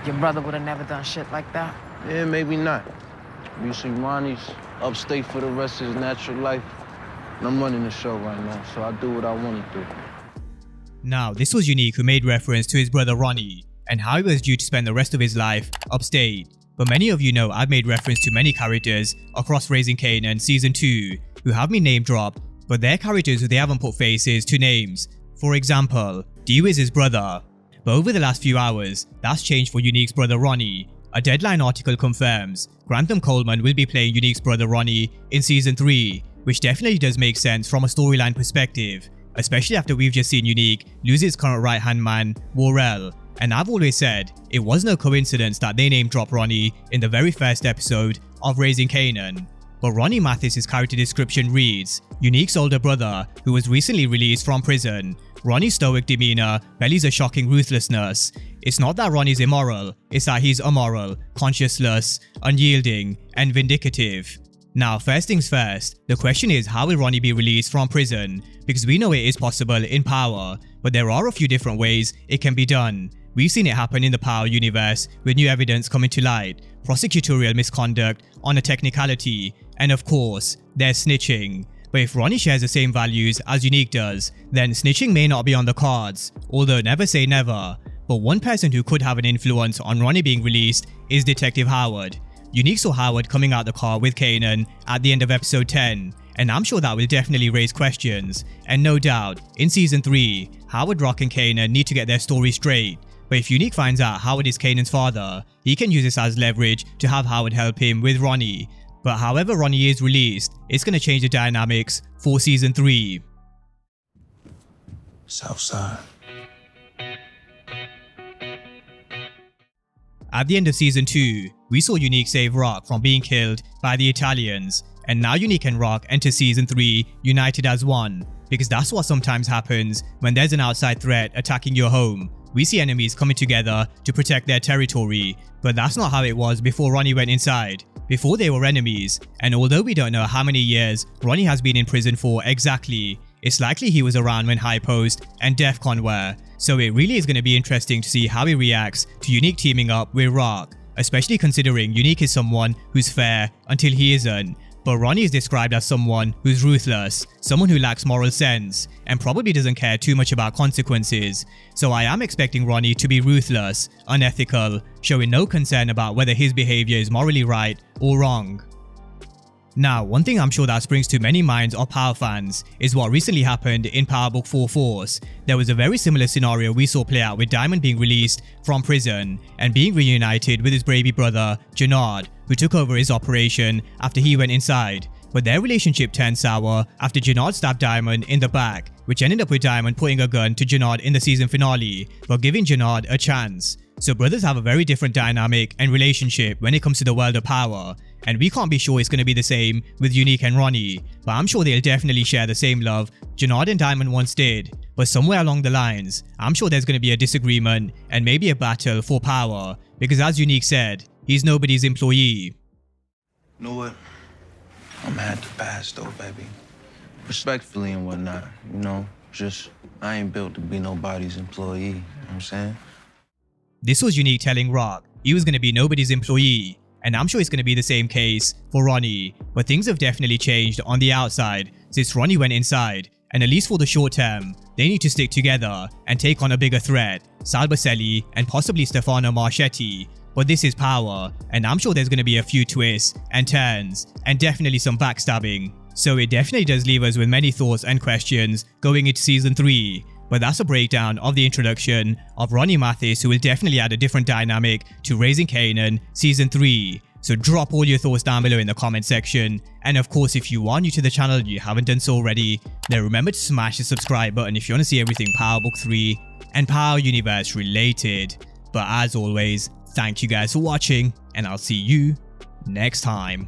Your brother would have never done shit like that? Yeah, maybe not. You see, Ronnie's upstate for the rest of his natural life. And I'm running the show right now, so I do what I want to do. Now, this was Unique who made reference to his brother Ronnie and how he was due to spend the rest of his life upstate. But many of you know I've made reference to many characters across Raising Kanan Season 2 who have been name dropped, but they're characters who they haven't put faces to names. For example, Dew is his brother. But over the last few hours, that's changed for Unique's brother Ronnie. A Deadline article confirms Grantham Coleman will be playing Unique's brother Ronnie in Season 3, which definitely does make sense from a storyline perspective, especially after we've just seen Unique lose his current right-hand man, Worrell. And I've always said, it was no coincidence that they name dropped Ronnie in the very first episode of Raising Kanan. But Ronnie Mathis' character description reads, Unique's older brother who was recently released from prison. Ronnie's stoic demeanor bellies a shocking ruthlessness. It's not that Ronnie's immoral, it's that he's immoral, conscienceless, unyielding, and vindicative. Now, first things first, the question is how will Ronnie be released from prison? Because we know it is possible in Power, but there are a few different ways it can be done. We've seen it happen in the Power universe with new evidence coming to light, prosecutorial misconduct on a technicality, and of course, there's snitching. But if Ronnie shares the same values as Unique does, then snitching may not be on the cards, although never say never. But one person who could have an influence on Ronnie being released is Detective Howard. Unique saw Howard coming out the car with Kanan at the end of episode 10, and I'm sure that will definitely raise questions. And no doubt, in Season 3, Howard, Rock and Kanan need to get their story straight. But if Unique finds out Howard is Kanan's father, he can use this as leverage to have Howard help him with Ronnie. But however Ronnie is released, it's going to change the dynamics for Season 3. Southside. At the end of Season 2, we saw Unique save Rock from being killed by the Italians, and now Unique and Rock enter Season 3 united as one, because that's what sometimes happens when there's an outside threat attacking your home. We see enemies coming together to protect their territory, but that's not how it was before Ronnie went inside. Before they were enemies, and although we don't know how many years Ronnie has been in prison for exactly, it's likely he was around when High Post and DEFCON were, so it really is going to be interesting to see how he reacts to Unique teaming up with Rock, especially considering Unique is someone who's fair until he isn't. But Ronnie is described as someone who's ruthless, someone who lacks moral sense, and probably doesn't care too much about consequences. So I am expecting Ronnie to be ruthless, unethical, showing no concern about whether his behavior is morally right or wrong. Now, one thing I'm sure that springs to many minds of Power fans is what recently happened in Power Book 4 Force. There was a very similar scenario we saw play out with Diamond being released from prison and being reunited with his baby brother, Jannard, who took over his operation after he went inside. But their relationship turned sour after Jannard stabbed Diamond in the back, which ended up with Diamond putting a gun to Jannard in the season finale, but giving Jannard a chance. So brothers have a very different dynamic and relationship when it comes to the world of Power, and we can't be sure it's going to be the same with Unique and Ronnie, but I'm sure they'll definitely share the same love Jannard and Diamond once did. But somewhere along the lines, I'm sure there's going to be a disagreement and maybe a battle for power, because as Unique said, he's nobody's employee. You know what? I'm had to pass though, baby. Respectfully and whatnot, you know? Just, I ain't built to be nobody's employee, you know what I'm saying? This was Unique telling Rock he was going to be nobody's employee, and I'm sure it's going to be the same case for Ronnie. But things have definitely changed on the outside since Ronnie went inside, and at least for the short term, they need to stick together and take on a bigger threat, Sal Baselli and possibly Stefano Marchetti. But this is Power, and I'm sure there's going to be a few twists and turns, and definitely some backstabbing. So it definitely does leave us with many thoughts and questions going into Season 3. But that's a breakdown of the introduction of Ronnie Mathis, who will definitely add a different dynamic to Raising Kanan Season 3. So drop all your thoughts down below in the comment section. And of course, if you are new to the channel and you haven't done so already, then remember to smash the subscribe button if you want to see everything Power Book 3 and Power Universe related. But as always, thank you guys for watching, and I'll see you next time.